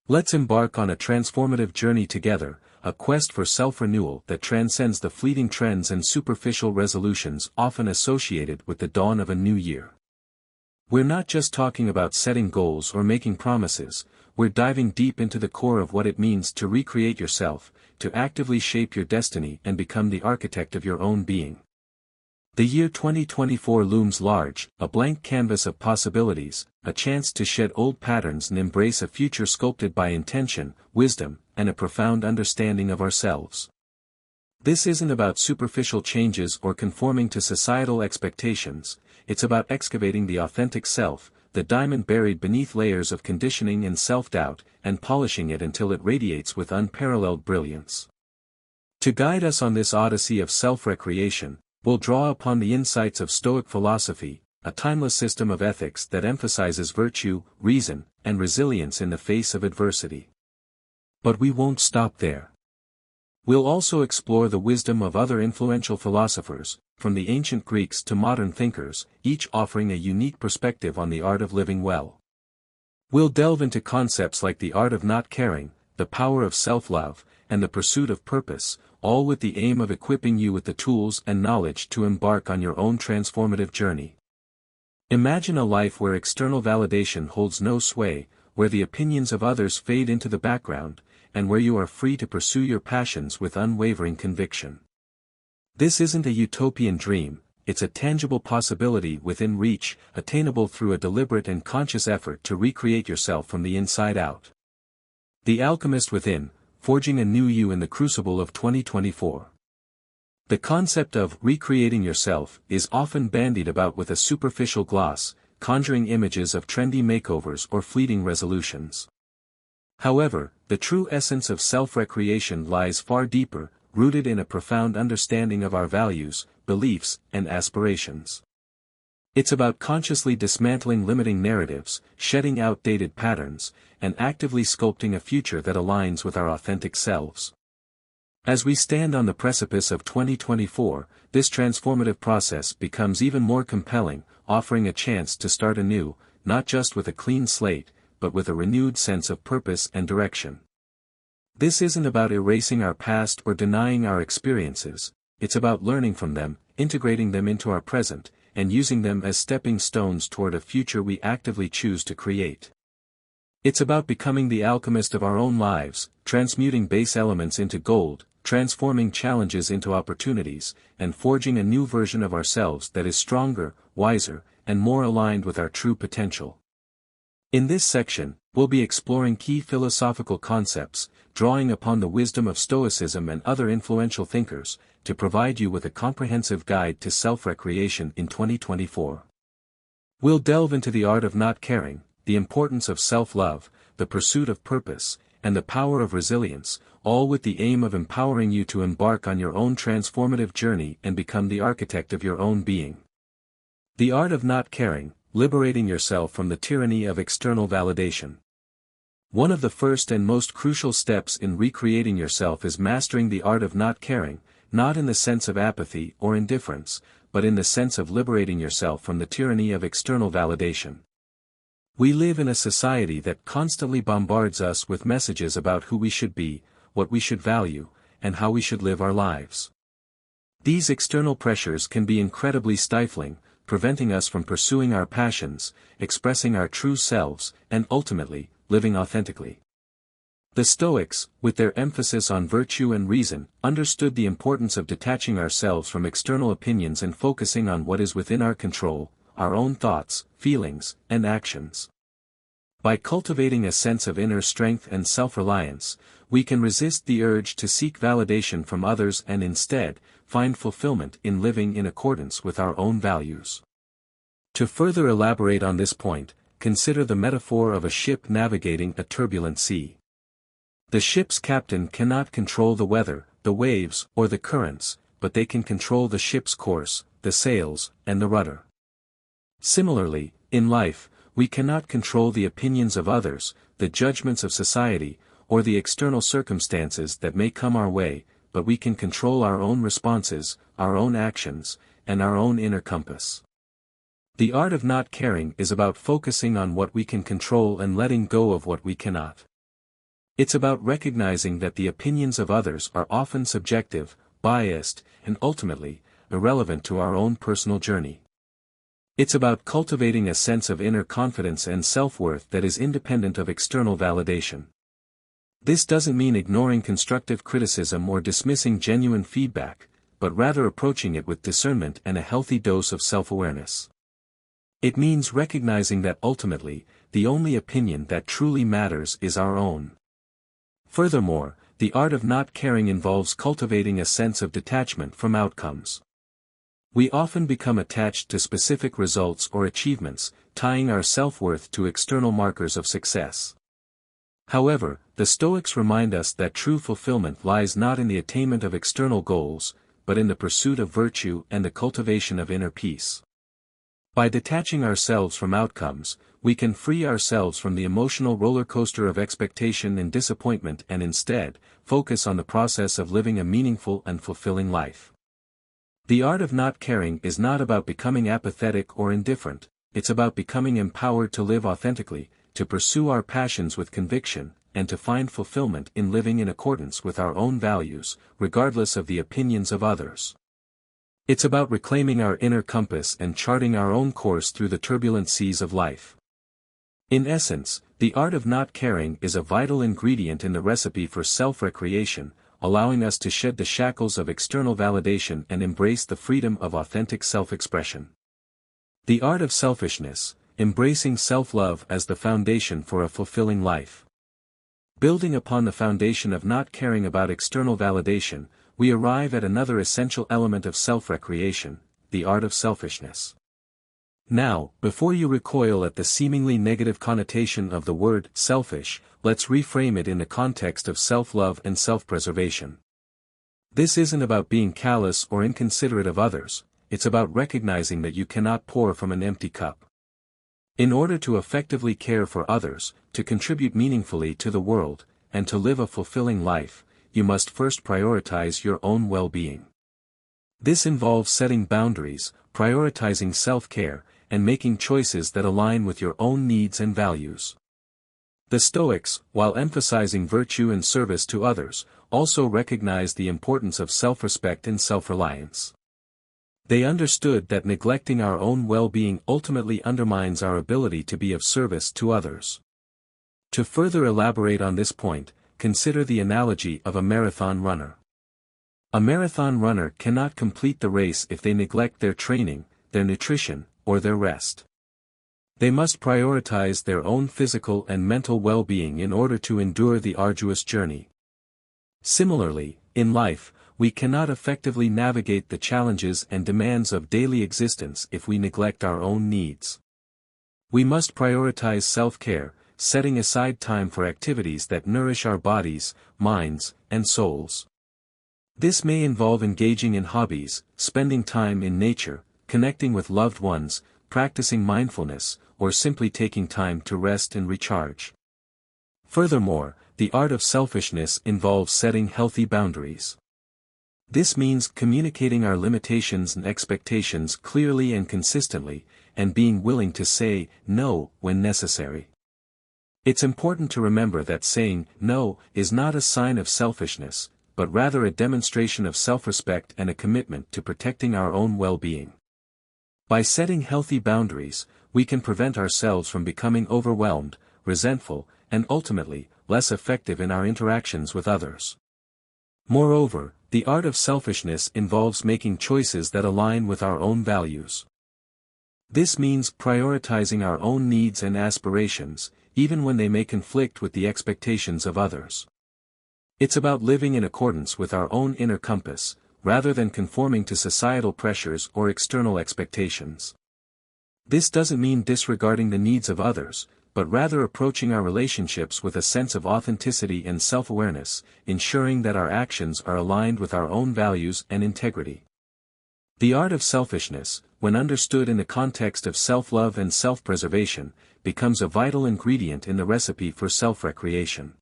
Let's embark on a transformative journey together, a quest for self-renewal that transcends the fleeting trends and superficial resolutions often associated with the dawn of a new year. We're not just talking about setting goals or making promises, we're diving deep into the core of what it means to recreate yourself, to actively shape your destiny and become the architect of your own being. The year 2024 looms large, a blank canvas of possibilities, a chance to shed old patterns and embrace a future sculpted by intention, wisdom, and a profound understanding of ourselves. This isn't about superficial changes or conforming to societal expectations, it's about excavating the authentic self, the diamond buried beneath layers of conditioning and self-doubt, and polishing it until it radiates with unparalleled brilliance. To guide us on this odyssey of self-recreation, we'll draw upon the insights of Stoic philosophy, a timeless system of ethics that emphasizes virtue, reason, and resilience in the face of adversity. But we won't stop there. We'll also explore the wisdom of other influential philosophers, from the ancient Greeks to modern thinkers, each offering a unique perspective on the art of living well. We'll delve into concepts like the art of not caring, the power of self-love, and the pursuit of purpose, all with the aim of equipping you with the tools and knowledge to embark on your own transformative journey. Imagine a life where external validation holds no sway, where the opinions of others fade into the background, and where you are free to pursue your passions with unwavering conviction. This isn't a utopian dream, it's a tangible possibility within reach, attainable through a deliberate and conscious effort to recreate yourself from the inside out. The Alchemist Within, forging a new you in the crucible of 2024. The concept of recreating yourself is often bandied about with a superficial gloss, conjuring images of trendy makeovers or fleeting resolutions. However, the true essence of self-recreation lies far deeper, rooted in a profound understanding of our values, beliefs, and aspirations. It's about consciously dismantling limiting narratives, shedding outdated patterns, and actively sculpting a future that aligns with our authentic selves. As we stand on the precipice of 2024, this transformative process becomes even more compelling, offering a chance to start anew, not just with a clean slate, but with a renewed sense of purpose and direction. This isn't about erasing our past or denying our experiences, it's about learning from them, integrating them into our present, and using them as stepping stones toward a future we actively choose to create. It's about becoming the alchemist of our own lives, transmuting base elements into gold, transforming challenges into opportunities, and forging a new version of ourselves that is stronger, wiser, and more aligned with our true potential. In this section, we'll be exploring key philosophical concepts, drawing upon the wisdom of Stoicism and other influential thinkers, to provide you with a comprehensive guide to self-recreation in 2024. We'll delve into the art of not caring, the importance of self-love, the pursuit of purpose, and the power of resilience, all with the aim of empowering you to embark on your own transformative journey and become the architect of your own being. The art of not caring, liberating yourself from the tyranny of external validation. One of the first and most crucial steps in recreating yourself is mastering the art of not caring, not in the sense of apathy or indifference, but in the sense of liberating yourself from the tyranny of external validation. We live in a society that constantly bombards us with messages about who we should be, what we should value, and how we should live our lives. These external pressures can be incredibly stifling, preventing us from pursuing our passions, expressing our true selves, and ultimately, living authentically. The Stoics, with their emphasis on virtue and reason, understood the importance of detaching ourselves from external opinions and focusing on what is within our control, our own thoughts, feelings, and actions. By cultivating a sense of inner strength and self-reliance, we can resist the urge to seek validation from others and instead, find fulfillment in living in accordance with our own values. To further elaborate on this point, consider the metaphor of a ship navigating a turbulent sea. The ship's captain cannot control the weather, the waves, or the currents, but they can control the ship's course, the sails, and the rudder. Similarly, in life, we cannot control the opinions of others, the judgments of society, or the external circumstances that may come our way, but we can control our own responses, our own actions, and our own inner compass. The art of not caring is about focusing on what we can control and letting go of what we cannot. It's about recognizing that the opinions of others are often subjective, biased, and ultimately, irrelevant to our own personal journey. It's about cultivating a sense of inner confidence and self-worth that is independent of external validation. This doesn't mean ignoring constructive criticism or dismissing genuine feedback, but rather approaching it with discernment and a healthy dose of self-awareness. It means recognizing that ultimately, the only opinion that truly matters is our own. Furthermore, the art of not caring involves cultivating a sense of detachment from outcomes. We often become attached to specific results or achievements, tying our self-worth to external markers of success. However, the Stoics remind us that true fulfillment lies not in the attainment of external goals, but in the pursuit of virtue and the cultivation of inner peace. By detaching ourselves from outcomes, we can free ourselves from the emotional roller coaster of expectation and disappointment and instead, focus on the process of living a meaningful and fulfilling life. The art of not caring is not about becoming apathetic or indifferent, it's about becoming empowered to live authentically, to pursue our passions with conviction, and to find fulfillment in living in accordance with our own values, regardless of the opinions of others. It's about reclaiming our inner compass and charting our own course through the turbulent seas of life. In essence, the art of not caring is a vital ingredient in the recipe for self-recreation, allowing us to shed the shackles of external validation and embrace the freedom of authentic self-expression. The art of selfishness, embracing self-love as the foundation for a fulfilling life. Building upon the foundation of not caring about external validation, we arrive at another essential element of self-recreation, the art of selfishness. Now, before you recoil at the seemingly negative connotation of the word selfish, let's reframe it in the context of self-love and self-preservation. This isn't about being callous or inconsiderate of others, it's about recognizing that you cannot pour from an empty cup. In order to effectively care for others, to contribute meaningfully to the world, and to live a fulfilling life, you must first prioritize your own well-being. This involves setting boundaries, prioritizing self-care, and making choices that align with your own needs and values. The Stoics, while emphasizing virtue and service to others, also recognized the importance of self-respect and self-reliance. They understood that neglecting our own well-being ultimately undermines our ability to be of service to others. To further elaborate on this point, consider the analogy of a marathon runner. A marathon runner cannot complete the race if they neglect their training, their nutrition, or their rest. They must prioritize their own physical and mental well-being in order to endure the arduous journey. Similarly, in life, we cannot effectively navigate the challenges and demands of daily existence if we neglect our own needs. We must prioritize self-care, setting aside time for activities that nourish our bodies, minds, and souls. This may involve engaging in hobbies, spending time in nature, connecting with loved ones, practicing mindfulness, or simply taking time to rest and recharge. Furthermore, the art of selfishness involves setting healthy boundaries. This means communicating our limitations and expectations clearly and consistently, and being willing to say no when necessary. It's important to remember that saying no is not a sign of selfishness, but rather a demonstration of self-respect and a commitment to protecting our own well-being. By setting healthy boundaries, we can prevent ourselves from becoming overwhelmed, resentful, and ultimately, less effective in our interactions with others. Moreover, the art of selfishness involves making choices that align with our own values. This means prioritizing our own needs and aspirations, even when they may conflict with the expectations of others. It's about living in accordance with our own inner compass, rather than conforming to societal pressures or external expectations. This doesn't mean disregarding the needs of others, but rather approaching our relationships with a sense of authenticity and self-awareness, ensuring that our actions are aligned with our own values and integrity. The art of selfishness, when understood in the context of self-love and self-preservation, becomes a vital ingredient in the recipe for self-recreation.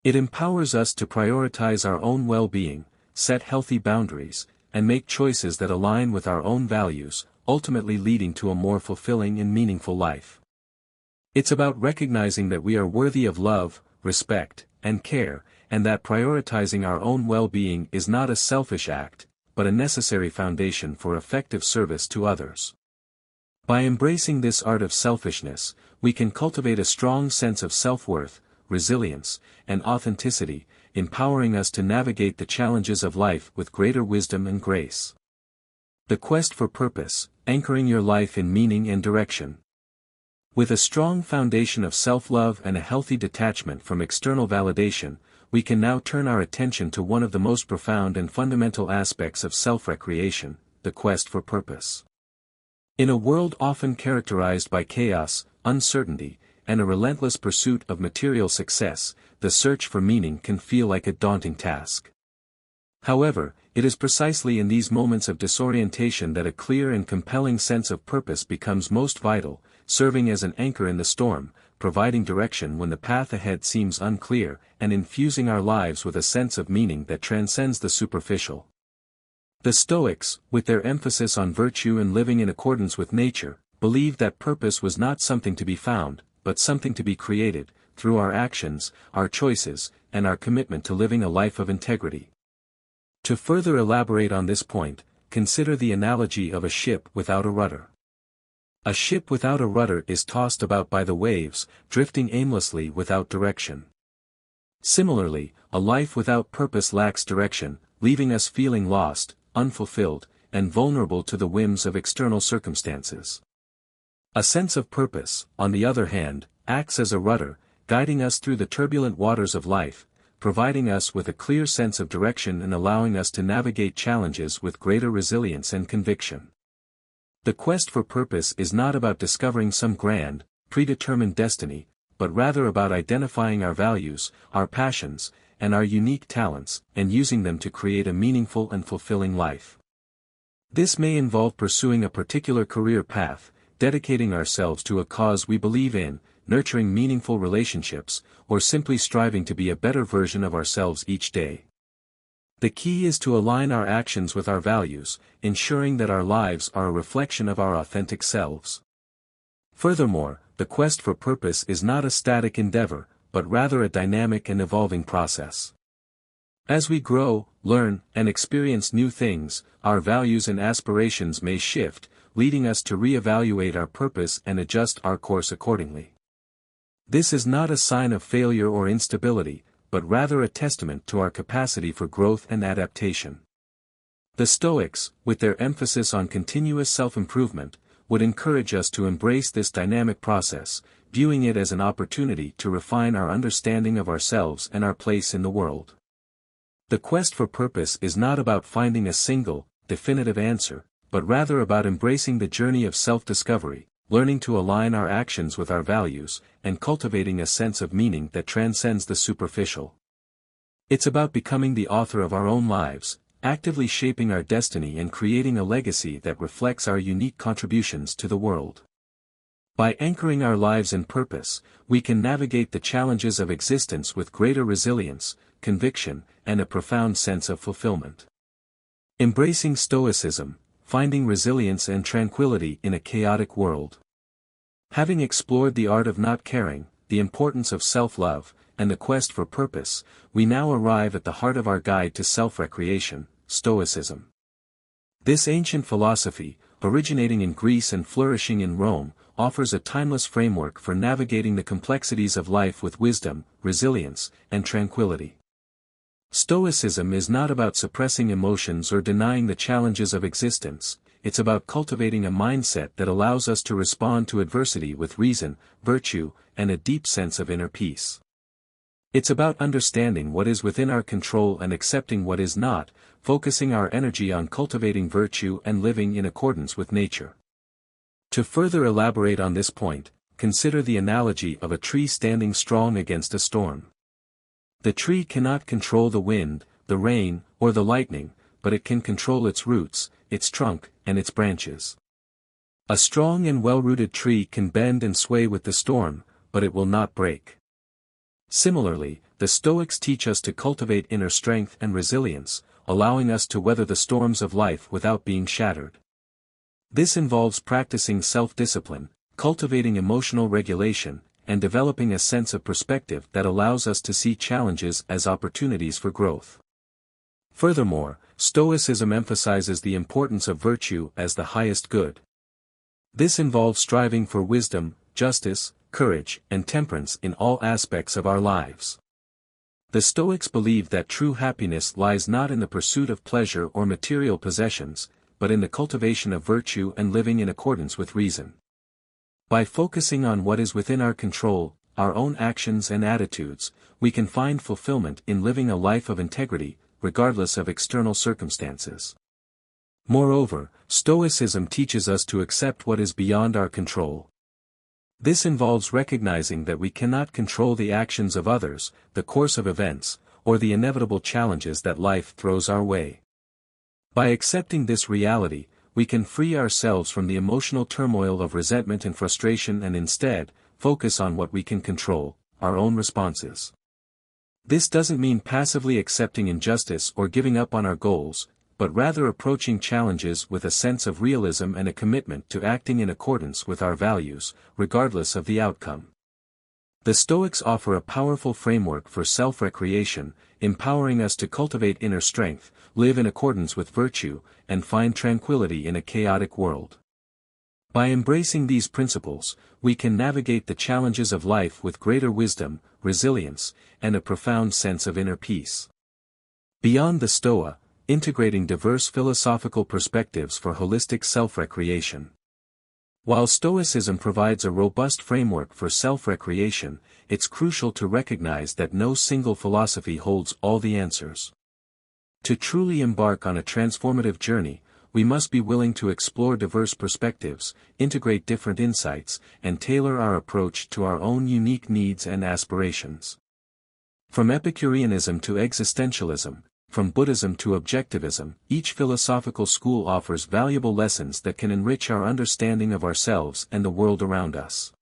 It empowers us to prioritize our own well-being, set healthy boundaries, and make choices that align with our own values, ultimately leading to a more fulfilling and meaningful life. It's about recognizing that we are worthy of love, respect, and care, and that prioritizing our own well-being is not a selfish act, but a necessary foundation for effective service to others. By embracing this art of selfishness, we can cultivate a strong sense of self-worth, resilience, and authenticity, empowering us to navigate the challenges of life with greater wisdom and grace. The quest for purpose, anchoring your life in meaning and direction. With a strong foundation of self-love and a healthy detachment from external validation, we can now turn our attention to one of the most profound and fundamental aspects of self-recreation, the quest for purpose. In a world often characterized by chaos, uncertainty, and a relentless pursuit of material success, the search for meaning can feel like a daunting task. However, it is precisely in these moments of disorientation that a clear and compelling sense of purpose becomes most vital, serving as an anchor in the storm, providing direction when the path ahead seems unclear, and infusing our lives with a sense of meaning that transcends the superficial. The Stoics, with their emphasis on virtue and living in accordance with nature, believed that purpose was not something to be found, but something to be created, through our actions, our choices, and our commitment to living a life of integrity. To further elaborate on this point, consider the analogy of a ship without a rudder. A ship without a rudder is tossed about by the waves, drifting aimlessly without direction. Similarly, a life without purpose lacks direction, leaving us feeling lost, unfulfilled, and vulnerable to the whims of external circumstances. A sense of purpose, on the other hand, acts as a rudder, guiding us through the turbulent waters of life, providing us with a clear sense of direction and allowing us to navigate challenges with greater resilience and conviction. The quest for purpose is not about discovering some grand, predetermined destiny, but rather about identifying our values, our passions, and our unique talents, and using them to create a meaningful and fulfilling life. This may involve pursuing a particular career path, dedicating ourselves to a cause we believe in, nurturing meaningful relationships, or simply striving to be a better version of ourselves each day. The key is to align our actions with our values, ensuring that our lives are a reflection of our authentic selves. Furthermore, the quest for purpose is not a static endeavor, but rather a dynamic and evolving process. As we grow, learn, and experience new things, our values and aspirations may shift, leading us to reevaluate our purpose and adjust our course accordingly. This is not a sign of failure or instability, but rather a testament to our capacity for growth and adaptation. The Stoics, with their emphasis on continuous self-improvement, would encourage us to embrace this dynamic process, viewing it as an opportunity to refine our understanding of ourselves and our place in the world. The quest for purpose is not about finding a single, definitive answer, but rather about embracing the journey of self-discovery, learning to align our actions with our values, and cultivating a sense of meaning that transcends the superficial. It's about becoming the author of our own lives, actively shaping our destiny and creating a legacy that reflects our unique contributions to the world. By anchoring our lives in purpose, we can navigate the challenges of existence with greater resilience, conviction, and a profound sense of fulfillment. Embracing Stoicism, finding resilience and tranquility in a chaotic world. Having explored the art of not caring, the importance of self-love, and the quest for purpose, we now arrive at the heart of our guide to self-recreation, Stoicism. This ancient philosophy, originating in Greece and flourishing in Rome, offers a timeless framework for navigating the complexities of life with wisdom, resilience, and tranquility. Stoicism is not about suppressing emotions or denying the challenges of existence, it's about cultivating a mindset that allows us to respond to adversity with reason, virtue, and a deep sense of inner peace. It's about understanding what is within our control and accepting what is not, focusing our energy on cultivating virtue and living in accordance with nature. To further elaborate on this point, consider the analogy of a tree standing strong against a storm. The tree cannot control the wind, the rain, or the lightning, but it can control its roots, its trunk, and its branches. A strong and well-rooted tree can bend and sway with the storm, but it will not break. Similarly, the Stoics teach us to cultivate inner strength and resilience, allowing us to weather the storms of life without being shattered. This involves practicing self-discipline, cultivating emotional regulation, and developing a sense of perspective that allows us to see challenges as opportunities for growth. Furthermore, Stoicism emphasizes the importance of virtue as the highest good. This involves striving for wisdom, justice, courage, and temperance in all aspects of our lives. The Stoics believe that true happiness lies not in the pursuit of pleasure or material possessions, but in the cultivation of virtue and living in accordance with reason. By focusing on what is within our control, our own actions and attitudes, we can find fulfillment in living a life of integrity, regardless of external circumstances. Moreover, Stoicism teaches us to accept what is beyond our control. This involves recognizing that we cannot control the actions of others, the course of events, or the inevitable challenges that life throws our way. By accepting this reality, we can free ourselves from the emotional turmoil of resentment and frustration and instead, focus on what we can control, our own responses. This doesn't mean passively accepting injustice or giving up on our goals, but rather approaching challenges with a sense of realism and a commitment to acting in accordance with our values, regardless of the outcome. The Stoics offer a powerful framework for self-recreation, empowering us to cultivate inner strength, live in accordance with virtue, and find tranquility in a chaotic world. By embracing these principles, we can navigate the challenges of life with greater wisdom, resilience, and a profound sense of inner peace. Beyond the Stoa, integrating diverse philosophical perspectives for holistic self-recreation. While Stoicism provides a robust framework for self-recreation, it's crucial to recognize that no single philosophy holds all the answers. To truly embark on a transformative journey, we must be willing to explore diverse perspectives, integrate different insights, and tailor our approach to our own unique needs and aspirations. From Epicureanism to existentialism, from Buddhism to objectivism, each philosophical school offers valuable lessons that can enrich our understanding of ourselves and the world around us.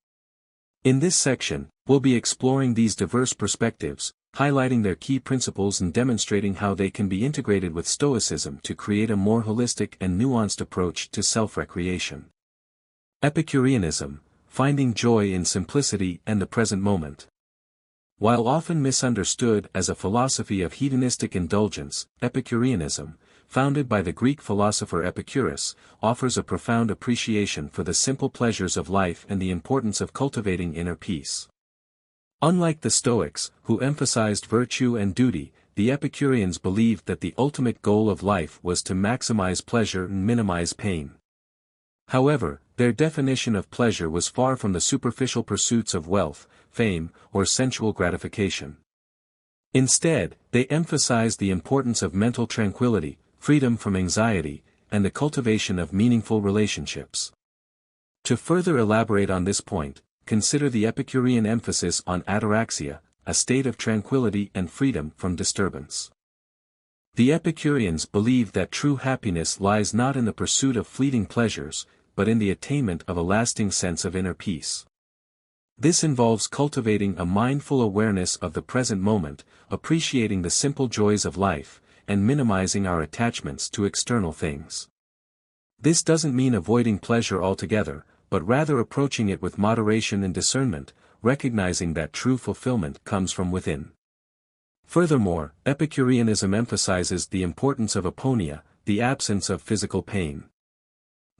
In this section, we'll be exploring these diverse perspectives, highlighting their key principles and demonstrating how they can be integrated with Stoicism to create a more holistic and nuanced approach to self-recreation. Epicureanism, finding joy in simplicity and the present moment. While often misunderstood as a philosophy of hedonistic indulgence, Epicureanism, founded by the Greek philosopher Epicurus, offers a profound appreciation for the simple pleasures of life and the importance of cultivating inner peace. Unlike the Stoics, who emphasized virtue and duty, the Epicureans believed that the ultimate goal of life was to maximize pleasure and minimize pain. However, their definition of pleasure was far from the superficial pursuits of wealth, fame, or sensual gratification. Instead, they emphasized the importance of mental tranquility, freedom from anxiety, and the cultivation of meaningful relationships. To further elaborate on this point, consider the Epicurean emphasis on ataraxia, a state of tranquility and freedom from disturbance. The Epicureans believed that true happiness lies not in the pursuit of fleeting pleasures, but in the attainment of a lasting sense of inner peace. This involves cultivating a mindful awareness of the present moment, appreciating the simple joys of life, and minimizing our attachments to external things. This doesn't mean avoiding pleasure altogether, but rather approaching it with moderation and discernment, recognizing that true fulfillment comes from within. Furthermore, Epicureanism emphasizes the importance of aponia, the absence of physical pain.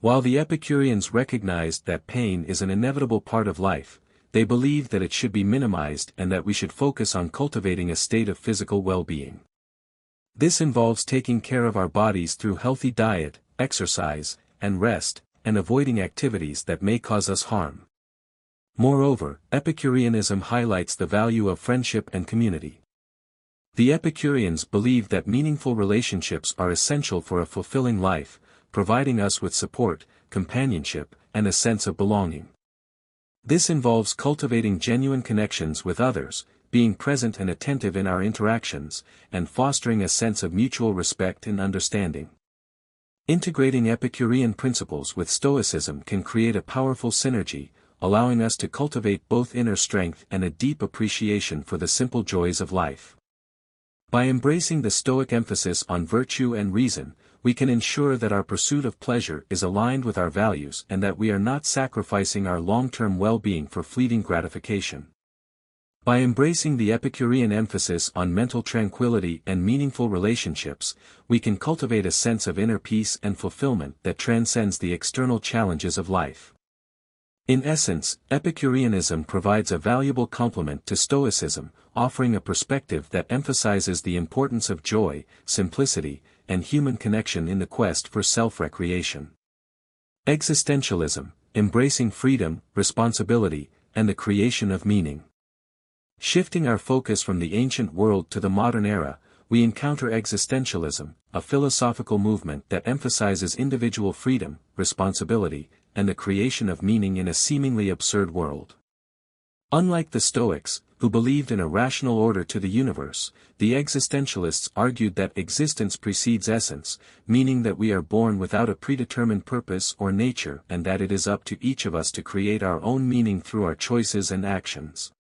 While the Epicureans recognized that pain is an inevitable part of life, they believed that it should be minimized and that we should focus on cultivating a state of physical well-being. This involves taking care of our bodies through healthy diet, exercise, and rest, and avoiding activities that may cause us harm. Moreover, Epicureanism highlights the value of friendship and community. The Epicureans believed that meaningful relationships are essential for a fulfilling life, providing us with support, companionship, and a sense of belonging. This involves cultivating genuine connections with others, being present and attentive in our interactions, and fostering a sense of mutual respect and understanding. Integrating Epicurean principles with Stoicism can create a powerful synergy, allowing us to cultivate both inner strength and a deep appreciation for the simple joys of life. By embracing the Stoic emphasis on virtue and reason, we can ensure that our pursuit of pleasure is aligned with our values and that we are not sacrificing our long-term well-being for fleeting gratification. By embracing the Epicurean emphasis on mental tranquility and meaningful relationships, we can cultivate a sense of inner peace and fulfillment that transcends the external challenges of life. In essence, Epicureanism provides a valuable complement to Stoicism, offering a perspective that emphasizes the importance of joy, simplicity, and human connection in the quest for self-recreation. Existentialism, embracing freedom, responsibility, and the creation of meaning. Shifting our focus from the ancient world to the modern era, we encounter existentialism, a philosophical movement that emphasizes individual freedom, responsibility, and the creation of meaning in a seemingly absurd world. Unlike the Stoics, who believed in a rational order to the universe, the existentialists argued that existence precedes essence, meaning that we are born without a predetermined purpose or nature and that it is up to each of us to create our own meaning through our choices and actions.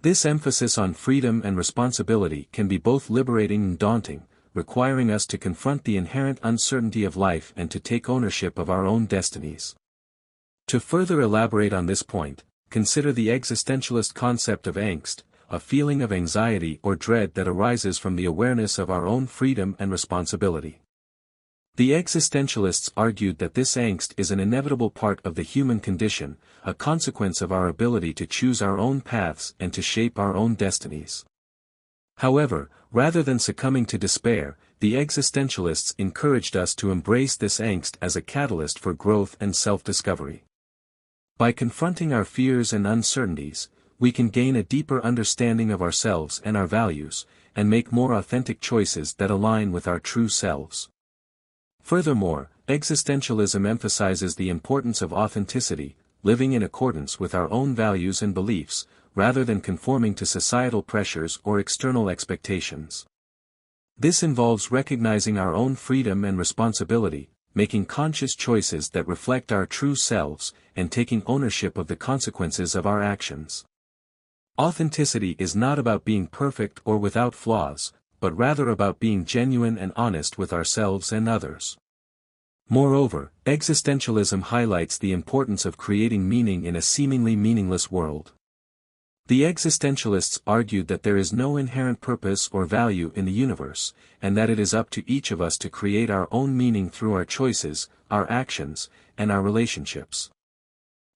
This emphasis on freedom and responsibility can be both liberating and daunting, requiring us to confront the inherent uncertainty of life and to take ownership of our own destinies. To further elaborate on this point, consider the existentialist concept of angst, a feeling of anxiety or dread that arises from the awareness of our own freedom and responsibility. The existentialists argued that this angst is an inevitable part of the human condition, a consequence of our ability to choose our own paths and to shape our own destinies. However, rather than succumbing to despair, the existentialists encouraged us to embrace this angst as a catalyst for growth and self-discovery. By confronting our fears and uncertainties, we can gain a deeper understanding of ourselves and our values, and make more authentic choices that align with our true selves. Furthermore, existentialism emphasizes the importance of authenticity, living in accordance with our own values and beliefs, rather than conforming to societal pressures or external expectations. This involves recognizing our own freedom and responsibility, making conscious choices that reflect our true selves, and taking ownership of the consequences of our actions. Authenticity is not about being perfect or without flaws, but rather about being genuine and honest with ourselves and others. Moreover, existentialism highlights the importance of creating meaning in a seemingly meaningless world. The existentialists argued that there is no inherent purpose or value in the universe, and that it is up to each of us to create our own meaning through our choices, our actions, and our relationships.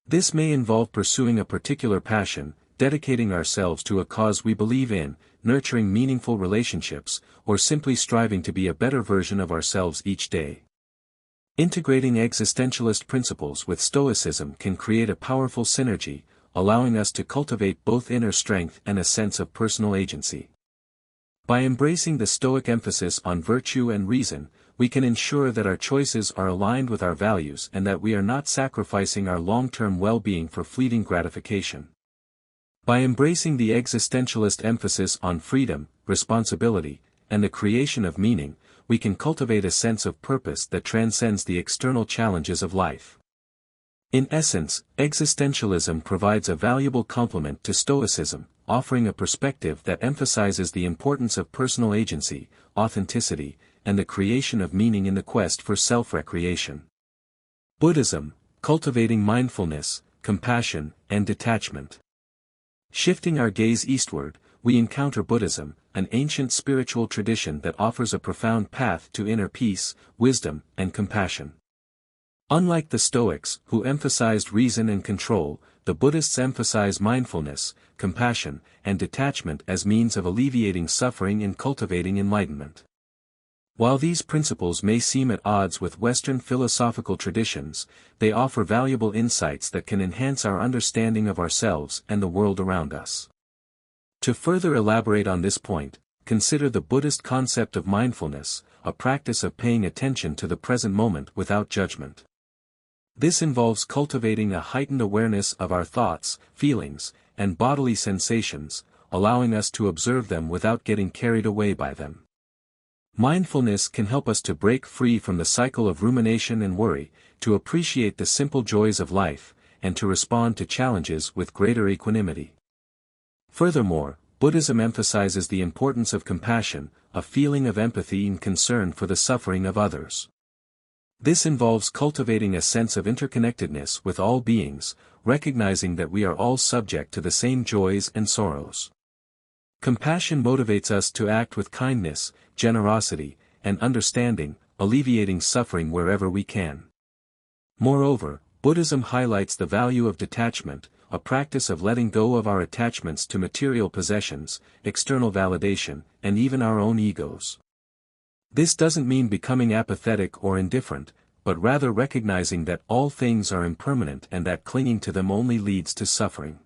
This may involve pursuing a particular passion, dedicating ourselves to a cause we believe in, nurturing meaningful relationships, or simply striving to be a better version of ourselves each day. Integrating existentialist principles with Stoicism can create a powerful synergy, allowing us to cultivate both inner strength and a sense of personal agency. By embracing the Stoic emphasis on virtue and reason, we can ensure that our choices are aligned with our values and that we are not sacrificing our long-term well-being for fleeting gratification. By embracing the existentialist emphasis on freedom, responsibility, and the creation of meaning, we can cultivate a sense of purpose that transcends the external challenges of life. In essence, existentialism provides a valuable complement to Stoicism, offering a perspective that emphasizes the importance of personal agency, authenticity, and the creation of meaning in the quest for self-recreation. Buddhism, cultivating mindfulness, compassion, and detachment. Shifting our gaze eastward, we encounter Buddhism, an ancient spiritual tradition that offers a profound path to inner peace, wisdom, and compassion. Unlike the Stoics, who emphasized reason and control, the Buddhists emphasize mindfulness, compassion, and detachment as means of alleviating suffering and cultivating enlightenment. While these principles may seem at odds with Western philosophical traditions, they offer valuable insights that can enhance our understanding of ourselves and the world around us. To further elaborate on this point, consider the Buddhist concept of mindfulness, a practice of paying attention to the present moment without judgment. This involves cultivating a heightened awareness of our thoughts, feelings, and bodily sensations, allowing us to observe them without getting carried away by them. Mindfulness can help us to break free from the cycle of rumination and worry, to appreciate the simple joys of life, and to respond to challenges with greater equanimity. Furthermore, Buddhism emphasizes the importance of compassion, a feeling of empathy and concern for the suffering of others. This involves cultivating a sense of interconnectedness with all beings, recognizing that we are all subject to the same joys and sorrows. Compassion motivates us to act with kindness, generosity, and understanding, alleviating suffering wherever we can. Moreover, Buddhism highlights the value of detachment, a practice of letting go of our attachments to material possessions, external validation, and even our own egos. This doesn't mean becoming apathetic or indifferent, but rather recognizing that all things are impermanent and that clinging to them only leads to suffering.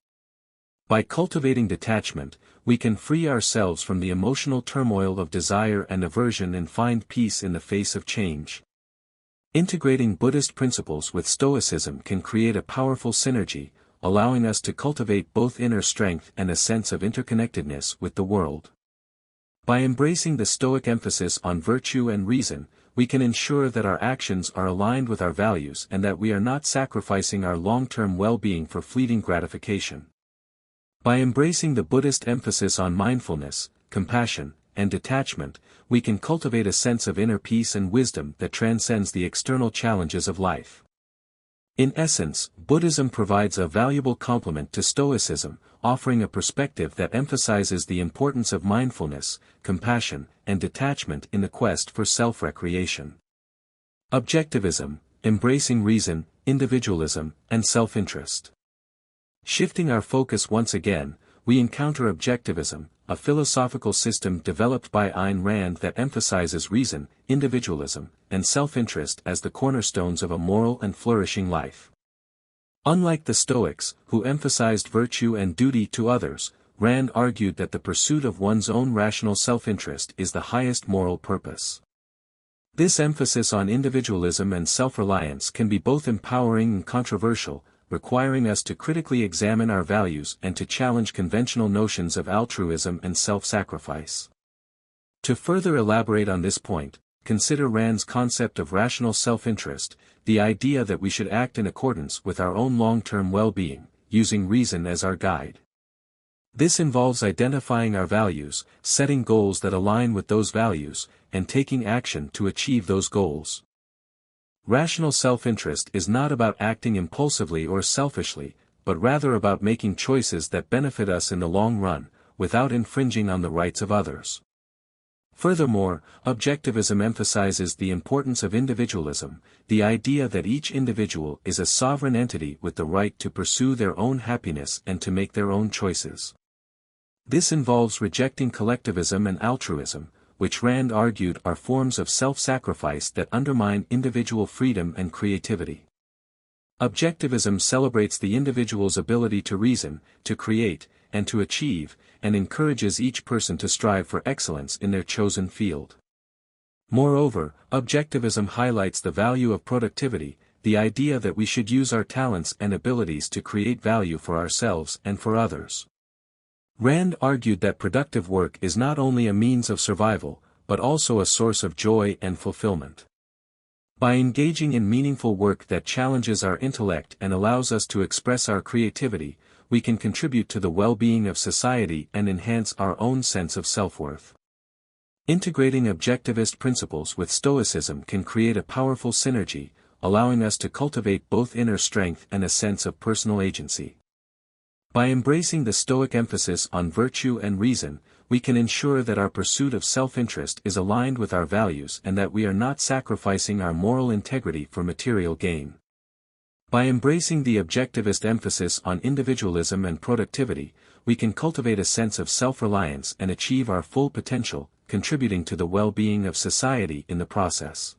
By cultivating detachment, we can free ourselves from the emotional turmoil of desire and aversion and find peace in the face of change. Integrating Buddhist principles with Stoicism can create a powerful synergy, allowing us to cultivate both inner strength and a sense of interconnectedness with the world. By embracing the Stoic emphasis on virtue and reason, we can ensure that our actions are aligned with our values and that we are not sacrificing our long-term well-being for fleeting gratification. By embracing the Buddhist emphasis on mindfulness, compassion, and detachment, we can cultivate a sense of inner peace and wisdom that transcends the external challenges of life. In essence, Buddhism provides a valuable complement to Stoicism, offering a perspective that emphasizes the importance of mindfulness, compassion, and detachment in the quest for self-recreation. Objectivism, embracing reason, individualism, and self-interest. Shifting our focus once again, we encounter objectivism, a philosophical system developed by Ayn Rand that emphasizes reason, individualism, and self-interest as the cornerstones of a moral and flourishing life. Unlike the Stoics, who emphasized virtue and duty to others, Rand argued that the pursuit of one's own rational self-interest is the highest moral purpose. This emphasis on individualism and self-reliance can be both empowering and controversial, requiring us to critically examine our values and to challenge conventional notions of altruism and self-sacrifice. To further elaborate on this point, consider Rand's concept of rational self-interest, the idea that we should act in accordance with our own long-term well-being, using reason as our guide. This involves identifying our values, setting goals that align with those values, and taking action to achieve those goals. Rational self-interest is not about acting impulsively or selfishly, but rather about making choices that benefit us in the long run, without infringing on the rights of others. Furthermore, objectivism emphasizes the importance of individualism, the idea that each individual is a sovereign entity with the right to pursue their own happiness and to make their own choices. This involves rejecting collectivism and altruism, which Rand argued are forms of self-sacrifice that undermine individual freedom and creativity. Objectivism celebrates the individual's ability to reason, to create, and to achieve, and encourages each person to strive for excellence in their chosen field. Moreover, objectivism highlights the value of productivity, the idea that we should use our talents and abilities to create value for ourselves and for others. Rand argued that productive work is not only a means of survival, but also a source of joy and fulfillment. By engaging in meaningful work that challenges our intellect and allows us to express our creativity, we can contribute to the well-being of society and enhance our own sense of self-worth. Integrating objectivist principles with Stoicism can create a powerful synergy, allowing us to cultivate both inner strength and a sense of personal agency. By embracing the Stoic emphasis on virtue and reason, we can ensure that our pursuit of self-interest is aligned with our values and that we are not sacrificing our moral integrity for material gain. By embracing the objectivist emphasis on individualism and productivity, we can cultivate a sense of self-reliance and achieve our full potential, contributing to the well-being of society in the process.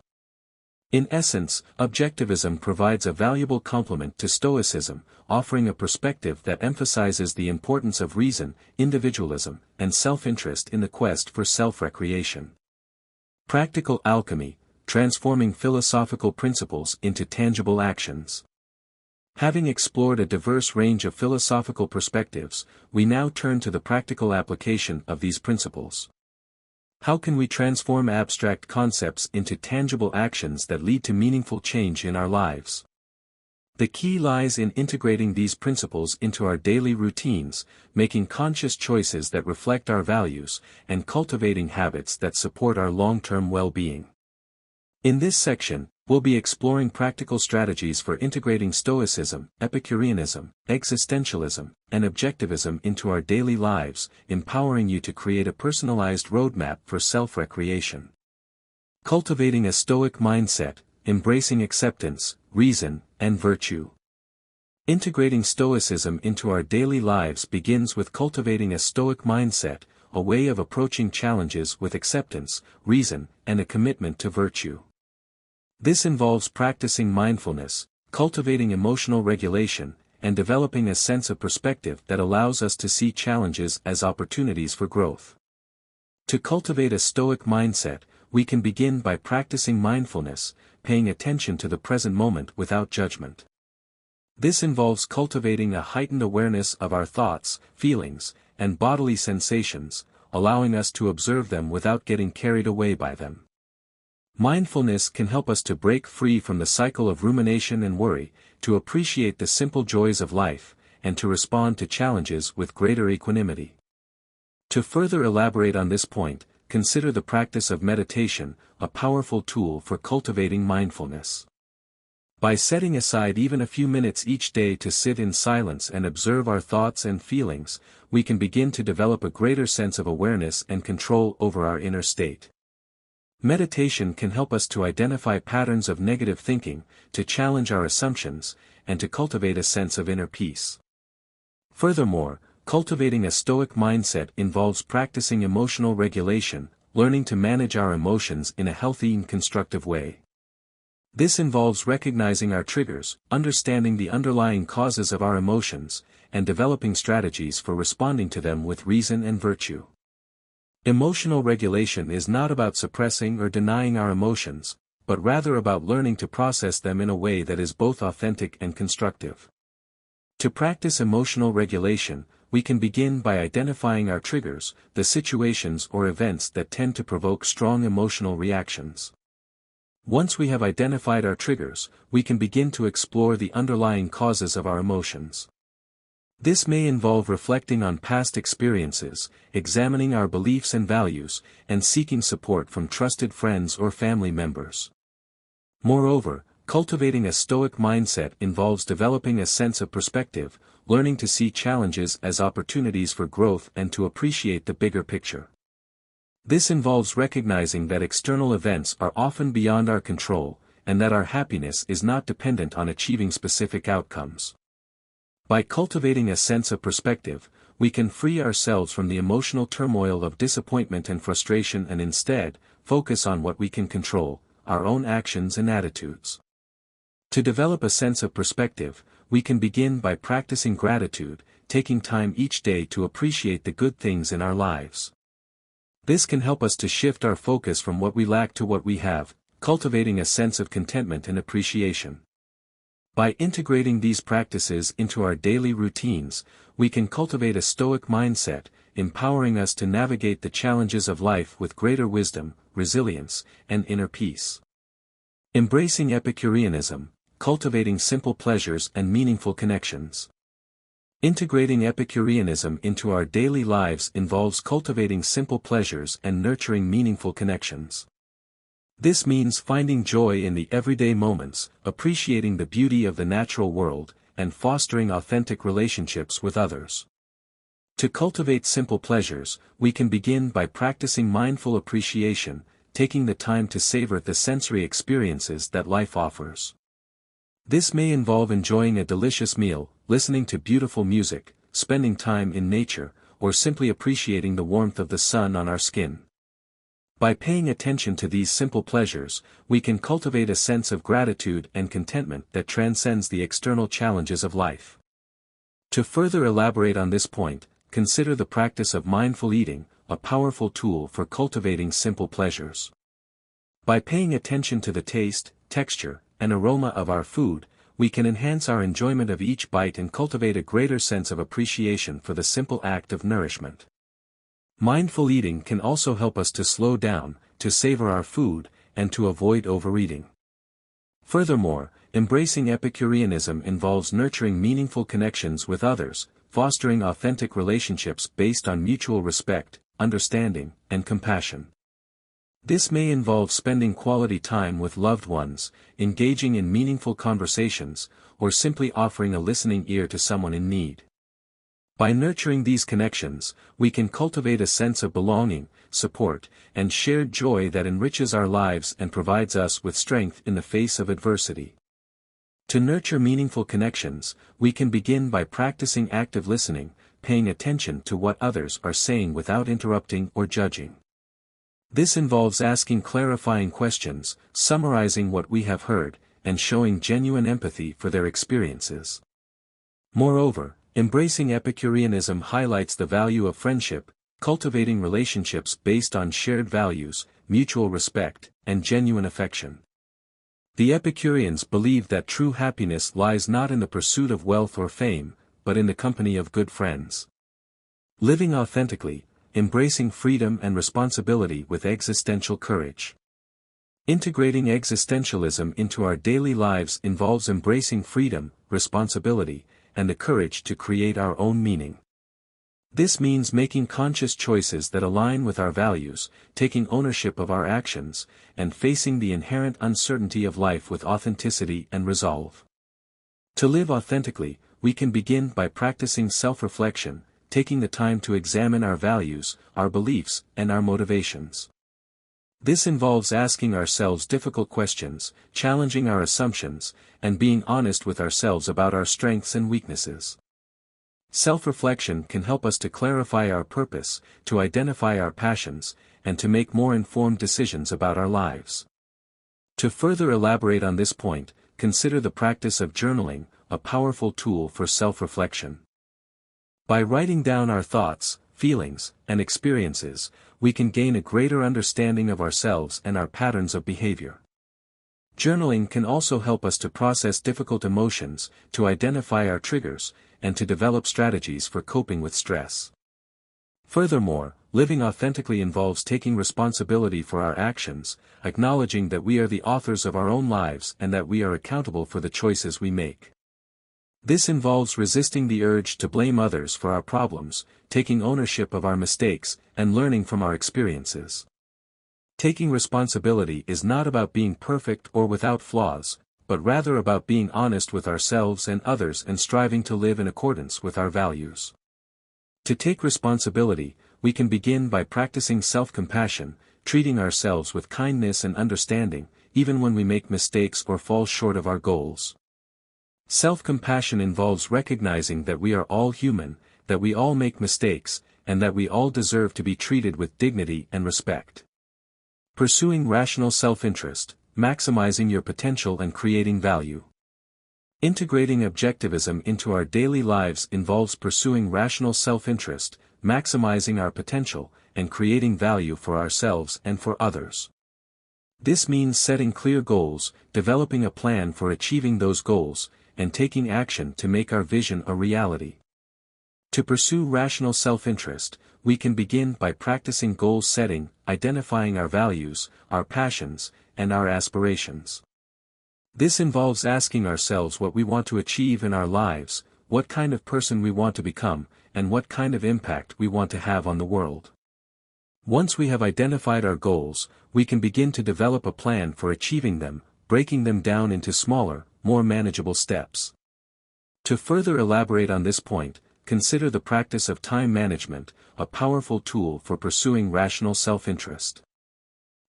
In essence, objectivism provides a valuable complement to Stoicism, offering a perspective that emphasizes the importance of reason, individualism, and self-interest in the quest for self-recreation. Practical alchemy, transforming philosophical principles into tangible actions. Having explored a diverse range of philosophical perspectives, we now turn to the practical application of these principles. How can we transform abstract concepts into tangible actions that lead to meaningful change in our lives? The key lies in integrating these principles into our daily routines, making conscious choices that reflect our values, and cultivating habits that support our long-term well-being. In this section, we'll be exploring practical strategies for integrating Stoicism, Epicureanism, existentialism, and objectivism into our daily lives, empowering you to create a personalized roadmap for self-recreation. Cultivating a Stoic mindset, embracing acceptance, reason, and virtue. Integrating Stoicism into our daily lives begins with cultivating a Stoic mindset, a way of approaching challenges with acceptance, reason, and a commitment to virtue. This involves practicing mindfulness, cultivating emotional regulation, and developing a sense of perspective that allows us to see challenges as opportunities for growth. To cultivate a Stoic mindset, we can begin by practicing mindfulness, paying attention to the present moment without judgment. This involves cultivating a heightened awareness of our thoughts, feelings, and bodily sensations, allowing us to observe them without getting carried away by them. Mindfulness can help us to break free from the cycle of rumination and worry, to appreciate the simple joys of life, and to respond to challenges with greater equanimity. To further elaborate on this point, consider the practice of meditation, a powerful tool for cultivating mindfulness. By setting aside even a few minutes each day to sit in silence and observe our thoughts and feelings, we can begin to develop a greater sense of awareness and control over our inner state. Meditation can help us to identify patterns of negative thinking, to challenge our assumptions, and to cultivate a sense of inner peace. Furthermore, cultivating a Stoic mindset involves practicing emotional regulation, learning to manage our emotions in a healthy and constructive way. This involves recognizing our triggers, understanding the underlying causes of our emotions, and developing strategies for responding to them with reason and virtue. Emotional regulation is not about suppressing or denying our emotions, but rather about learning to process them in a way that is both authentic and constructive. To practice emotional regulation, we can begin by identifying our triggers, the situations or events that tend to provoke strong emotional reactions. Once we have identified our triggers, we can begin to explore the underlying causes of our emotions. This may involve reflecting on past experiences, examining our beliefs and values, and seeking support from trusted friends or family members. Moreover, cultivating a Stoic mindset involves developing a sense of perspective, learning to see challenges as opportunities for growth and to appreciate the bigger picture. This involves recognizing that external events are often beyond our control, and that our happiness is not dependent on achieving specific outcomes. By cultivating a sense of perspective, we can free ourselves from the emotional turmoil of disappointment and frustration and instead, focus on what we can control, our own actions and attitudes. To develop a sense of perspective, we can begin by practicing gratitude, taking time each day to appreciate the good things in our lives. This can help us to shift our focus from what we lack to what we have, cultivating a sense of contentment and appreciation. By integrating these practices into our daily routines, we can cultivate a Stoic mindset, empowering us to navigate the challenges of life with greater wisdom, resilience, and inner peace. Embracing Epicureanism, cultivating simple pleasures and meaningful connections. Integrating Epicureanism into our daily lives involves cultivating simple pleasures and nurturing meaningful connections. This means finding joy in the everyday moments, appreciating the beauty of the natural world, and fostering authentic relationships with others. To cultivate simple pleasures, we can begin by practicing mindful appreciation, taking the time to savor the sensory experiences that life offers. This may involve enjoying a delicious meal, listening to beautiful music, spending time in nature, or simply appreciating the warmth of the sun on our skin. By paying attention to these simple pleasures, we can cultivate a sense of gratitude and contentment that transcends the external challenges of life. To further elaborate on this point, consider the practice of mindful eating, a powerful tool for cultivating simple pleasures. By paying attention to the taste, texture, and aroma of our food, we can enhance our enjoyment of each bite and cultivate a greater sense of appreciation for the simple act of nourishment. Mindful eating can also help us to slow down, to savor our food, and to avoid overeating. Furthermore, Embracing Epicureanism involves nurturing meaningful connections with others, fostering authentic relationships based on mutual respect, understanding, and compassion. This may involve spending quality time with loved ones, engaging in meaningful conversations, or simply offering a listening ear to someone in need. By nurturing these connections, we can cultivate a sense of belonging, support, and shared joy that enriches our lives and provides us with strength in the face of adversity. To nurture meaningful connections, we can begin by practicing active listening, paying attention to what others are saying without interrupting or judging. This involves asking clarifying questions, summarizing what we have heard, and showing genuine empathy for their experiences. Moreover, embracing Epicureanism highlights the value of friendship, cultivating relationships based on shared values, mutual respect, and genuine affection. The Epicureans believed that true happiness lies not in the pursuit of wealth or fame, but in the company of good friends. Living authentically, embracing freedom and responsibility with existential courage. Integrating existentialism into our daily lives involves embracing freedom, responsibility, and the courage to create our own meaning. This means making conscious choices that align with our values, taking ownership of our actions, and facing the inherent uncertainty of life with authenticity and resolve. To live authentically, we can begin by practicing self-reflection, taking the time to examine our values, our beliefs, and our motivations. This involves asking ourselves difficult questions, challenging our assumptions, and being honest with ourselves about our strengths and weaknesses. Self-reflection can help us to clarify our purpose, to identify our passions, and to make more informed decisions about our lives. To further elaborate on this point, consider the practice of journaling, a powerful tool for self-reflection. By writing down our thoughts, feelings, and experiences, we can gain a greater understanding of ourselves and our patterns of behavior. Journaling can also help us to process difficult emotions, to identify our triggers, and to develop strategies for coping with stress. Furthermore, living authentically involves taking responsibility for our actions, acknowledging that we are the authors of our own lives and that we are accountable for the choices we make. This involves resisting the urge to blame others for our problems, taking ownership of our mistakes, and learning from our experiences. Taking responsibility is not about being perfect or without flaws, but rather about being honest with ourselves and others and striving to live in accordance with our values. To take responsibility, we can begin by practicing self-compassion, treating ourselves with kindness and understanding, even when we make mistakes or fall short of our goals. Self-compassion involves recognizing that we are all human, that we all make mistakes, and that we all deserve to be treated with dignity and respect. Pursuing rational self-interest, maximizing your potential and creating value. Integrating objectivism into our daily lives involves pursuing rational self-interest, maximizing our potential, and creating value for ourselves and for others. This means setting clear goals, developing a plan for achieving those goals, and taking action to make our vision a reality. To pursue rational self-interest, we can begin by practicing goal setting, identifying our values, our passions, and our aspirations. This involves asking ourselves what we want to achieve in our lives, what kind of person we want to become, and what kind of impact we want to have on the world. Once we have identified our goals, we can begin to develop a plan for achieving them, breaking them down into smaller, more manageable steps. To further elaborate on this point, consider the practice of time management, a powerful tool for pursuing rational self-interest.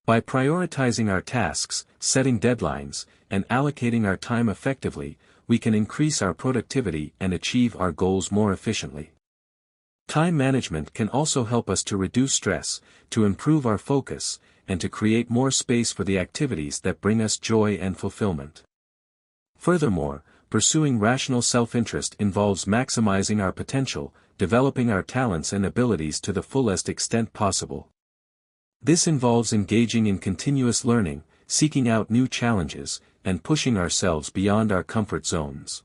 By prioritizing our tasks, setting deadlines, and allocating our time effectively, we can increase our productivity and achieve our goals more efficiently. Time management can also help us to reduce stress, to improve our focus, and to create more space for the activities that bring us joy and fulfillment. Furthermore, pursuing rational self-interest involves maximizing our potential, developing our talents and abilities to the fullest extent possible. This involves engaging in continuous learning, seeking out new challenges, and pushing ourselves beyond our comfort zones.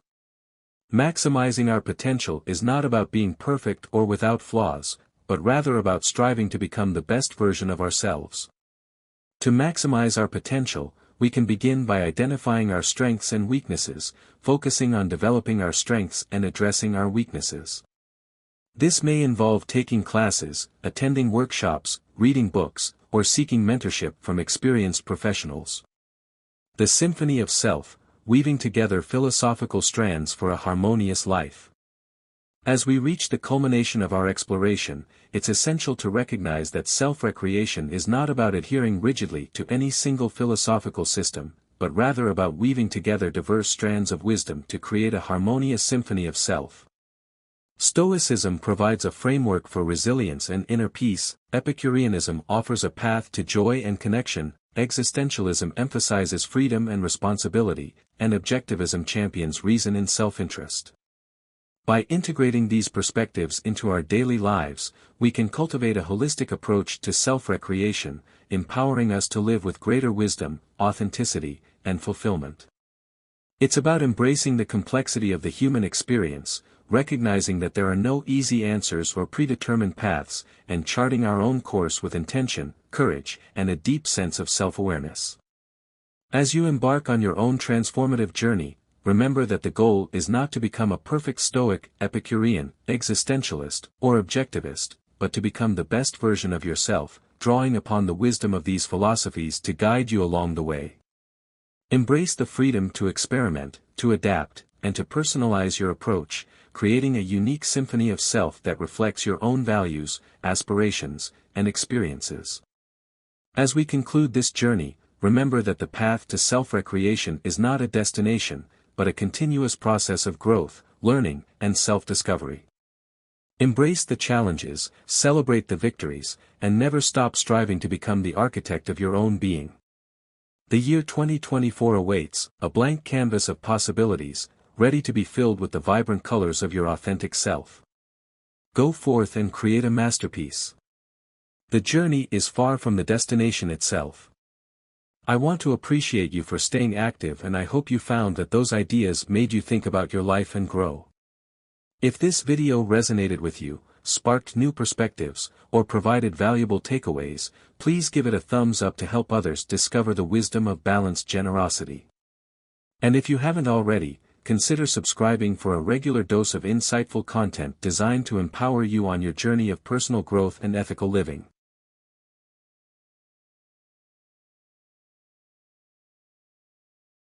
Maximizing our potential is not about being perfect or without flaws, but rather about striving to become the best version of ourselves. To maximize our potential, we can begin by identifying our strengths and weaknesses, focusing on developing our strengths and addressing our weaknesses. This may involve taking classes, attending workshops, reading books, or seeking mentorship from experienced professionals. The Symphony of Self, weaving together philosophical strands for a harmonious life. As we reach the culmination of our exploration, it's essential to recognize that self-recreation is not about adhering rigidly to any single philosophical system, but rather about weaving together diverse strands of wisdom to create a harmonious symphony of self. Stoicism provides a framework for resilience and inner peace, Epicureanism offers a path to joy and connection, existentialism emphasizes freedom and responsibility, and objectivism champions reason and self-interest. By integrating these perspectives into our daily lives, we can cultivate a holistic approach to self-recreation, empowering us to live with greater wisdom, authenticity, and fulfillment. It's about embracing the complexity of the human experience, recognizing that there are no easy answers or predetermined paths, and charting our own course with intention, courage, and a deep sense of self-awareness. As you embark on your own transformative journey, remember that the goal is not to become a perfect Stoic, Epicurean, existentialist, or objectivist, but to become the best version of yourself, drawing upon the wisdom of these philosophies to guide you along the way. Embrace the freedom to experiment, to adapt, and to personalize your approach, creating a unique symphony of self that reflects your own values, aspirations, and experiences. As we conclude this journey, remember that the path to self-recreation is not a destination, but a continuous process of growth, learning, and self-discovery. Embrace the challenges, celebrate the victories, and never stop striving to become the architect of your own being. The year 2024 awaits, a blank canvas of possibilities, ready to be filled with the vibrant colors of your authentic self. Go forth and create a masterpiece. The journey is far from the destination itself. I want to appreciate you for staying active, and I hope you found that those ideas made you think about your life and grow. If this video resonated with you, sparked new perspectives, or provided valuable takeaways, please give it a thumbs up to help others discover the wisdom of balanced generosity. And if you haven't already, consider subscribing for a regular dose of insightful content designed to empower you on your journey of personal growth and ethical living.